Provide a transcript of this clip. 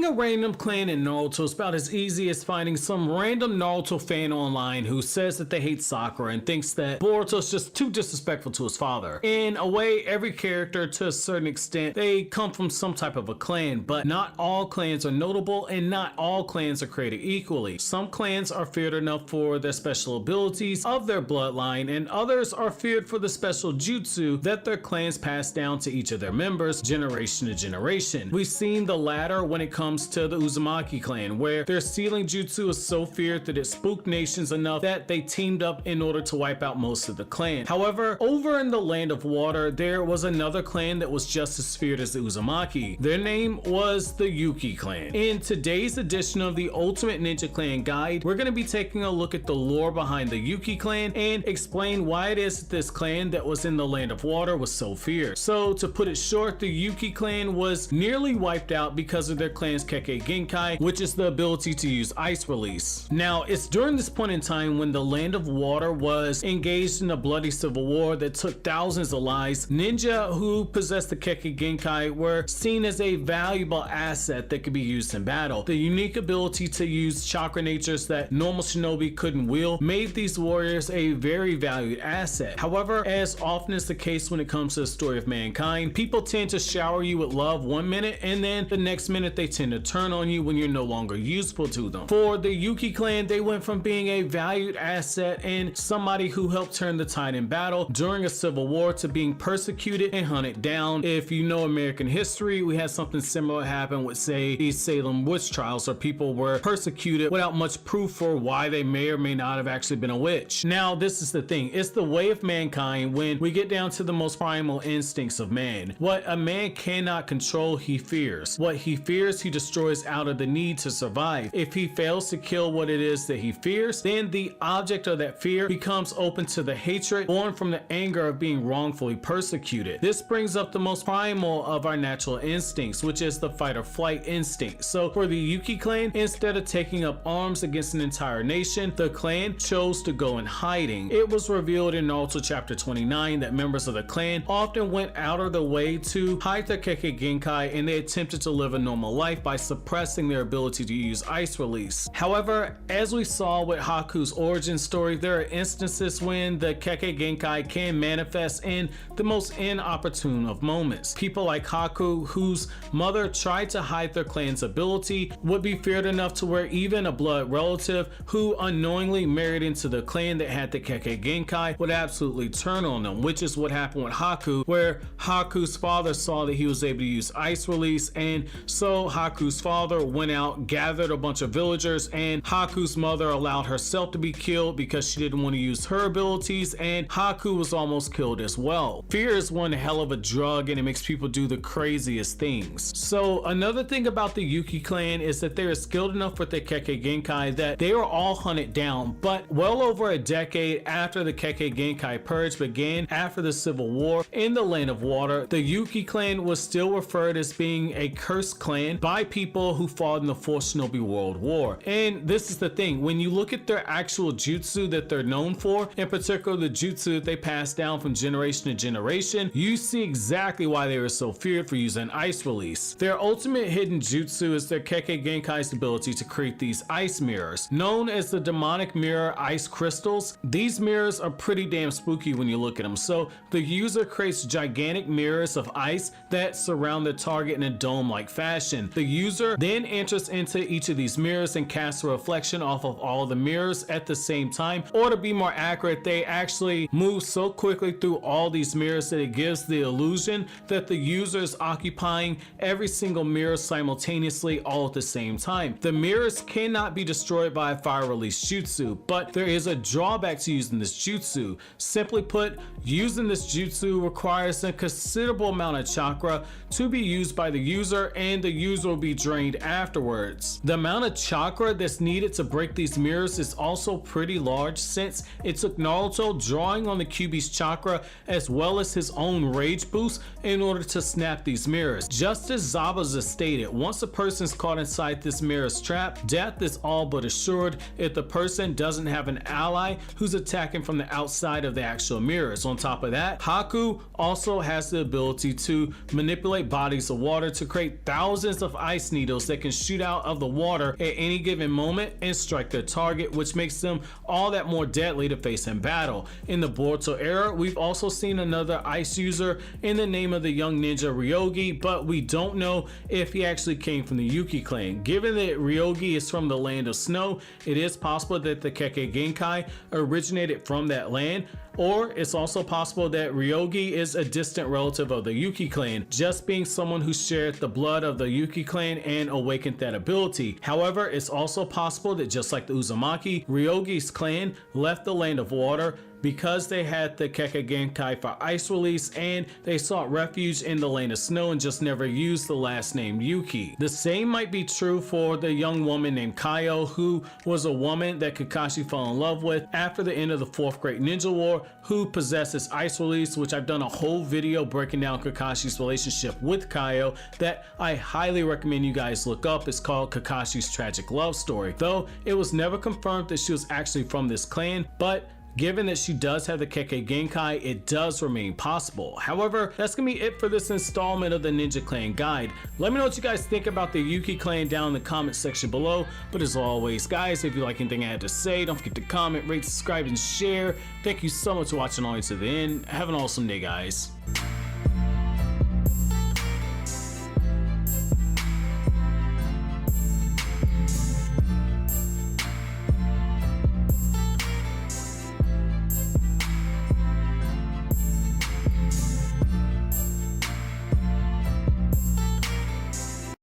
Finding a random clan in Naruto is about as easy as finding some random Naruto fan online who says that they hate Sakura and thinks that Boruto is just too disrespectful to his father. In a way, every character, to a certain extent, they come from some type of a clan, but not all clans are notable and not all clans are created equally. Some clans are feared enough for their special abilities of their bloodline, and others are feared for the special jutsu that their clans pass down to each of their members generation to generation. We've seen the latter when it comes to the Uzumaki clan, where their sealing jutsu is so feared that it spooked nations enough that they teamed up in order to wipe out most of the clan. However, over in the Land of Water, there was another clan that was just as feared as the Uzumaki. Their name was the Yuki clan. In today's edition of the Ultimate Ninja Clan Guide, we're going to be taking a look at the lore behind the Yuki clan and explain why it is that this clan that was in the Land of Water was so feared. So to put it short, the Yuki clan was nearly wiped out because of their clan's kekkei genkai, which is the ability to use ice release. Now, it's during this point in time when the Land of Water was engaged in a bloody civil war that took thousands of lives. Ninja who possessed the kekkei genkai were seen as a valuable asset that could be used in battle. The unique ability to use chakra natures that normal shinobi couldn't wield made these warriors a very valued asset. However, as often is the case when it comes to the story of mankind, people tend to shower you with love one minute and then the next minute they tend to turn on you when you're no longer useful to them. For the Yuki clan, they went from being a valued asset and somebody who helped turn the tide in battle during a civil war to being persecuted and hunted down. If you know American history, we had something similar happen with, say, the Salem witch trials, where people were persecuted without much proof for why they may or may not have actually been a witch. Now, this is the thing. It's the way of mankind when we get down to the most primal instincts of man. What a man cannot control, he fears. What he fears, he destroys out of the need to survive. If he fails to kill what it is that he fears, then the object of that fear becomes open to the hatred born from the anger of being wrongfully persecuted. This brings up the most primal of our natural instincts, which is the fight or flight instinct. So for the Yuki clan, instead of taking up arms against an entire nation, the clan chose to go in hiding. It was revealed in Naruto chapter 29 that members of the clan often went out of their way to hide their kekkei genkai, and they attempted to live a normal life by suppressing their ability to use ice release. However, as we saw with Haku's origin story, there are instances when the kekkei genkai can manifest in the most inopportune of moments. People like Haku, whose mother tried to hide their clan's ability, would be feared enough to where even a blood relative who unknowingly married into the clan that had the kekkei genkai would absolutely turn on them, which is what happened with Haku, where Haku's father saw that he was able to use ice release, and so Haku's father went out, gathered a bunch of villagers, and Haku's mother allowed herself to be killed because she didn't want to use her abilities, and Haku was almost killed as well. Fear is one hell of a drug and it makes people do the craziest things. So another thing about the Yuki clan is that they are skilled enough with their kekkei genkai that they were all hunted down, but well over a decade after the kekkei genkai purge began after the civil war in the Land of Water, the Yuki clan was still referred as being a cursed clan by people who fought in the Fourth Shinobi World War. And this is the thing, when you look at their actual jutsu that they're known for, in particular the jutsu that they passed down from generation to generation, you see exactly why they were so feared for using ice release. Their ultimate hidden jutsu is their kekkei genkai's ability to create these ice mirrors. Known as the demonic mirror ice crystals, these mirrors are pretty damn spooky when you look at them. So the user creates gigantic mirrors of ice that surround the target in a dome-like fashion. The user then enters into each of these mirrors and casts a reflection off of all the mirrors at the same time, or to be more accurate, they actually move so quickly through all these mirrors that it gives the illusion that the user is occupying every single mirror simultaneously all at the same time. The mirrors cannot be destroyed by a fire release jutsu, but there is a drawback to using this jutsu. Simply put, using this jutsu requires a considerable amount of chakra to be used by the user, and the user will be drained afterwards. The amount of chakra that's needed to break these mirrors is also pretty large, since it took Naruto drawing on the Kyuubi's chakra as well as his own rage boost in order to snap these mirrors. Just as Zabuza stated, once a person's caught inside this mirror's trap, death is all but assured if the person doesn't have an ally who's attacking from the outside of the actual mirrors. On top of that, Haku also has the ability to manipulate bodies of water to create thousands of ice needles that can shoot out of the water at any given moment and strike their target, which makes them all that more deadly to face in battle. In the Boruto era, we've also seen another ice user in the name of the young ninja Ryogi, but we don't know if he actually came from the Yuki clan. Given that Ryogi is from the land of snow, it is possible that the kekkei genkai originated from that land, or it's also possible that Ryogi is a distant relative of the Yuki clan, just being someone who shared the blood of the Yuki clan and awakened that ability. However, it's also possible that just like the Uzumaki, Ryogi's clan left the land of water because they had the kekkei genkai for ice release, and they sought refuge in the land of snow and just never used the last name Yuki. The same might be true for the young woman named Kaio, who was a woman that Kakashi fell in love with after the end of the 4th Great Ninja War, who possesses ice release, which I've done a whole video breaking down Kakashi's relationship with Kaio that I highly recommend you guys look up. It's called Kakashi's Tragic Love Story, though it was never confirmed that she was actually from this clan, but given that she does have the kekkei genkai, it does remain possible. However, that's gonna be it for this installment of the Ninja Clan Guide. Let me know what you guys think about the Yuki clan down in the comment section below. But as always, guys, if you like anything I had to say, don't forget to comment, rate, subscribe, and share. Thank you so much for watching all the way to the end. Have an awesome day, guys.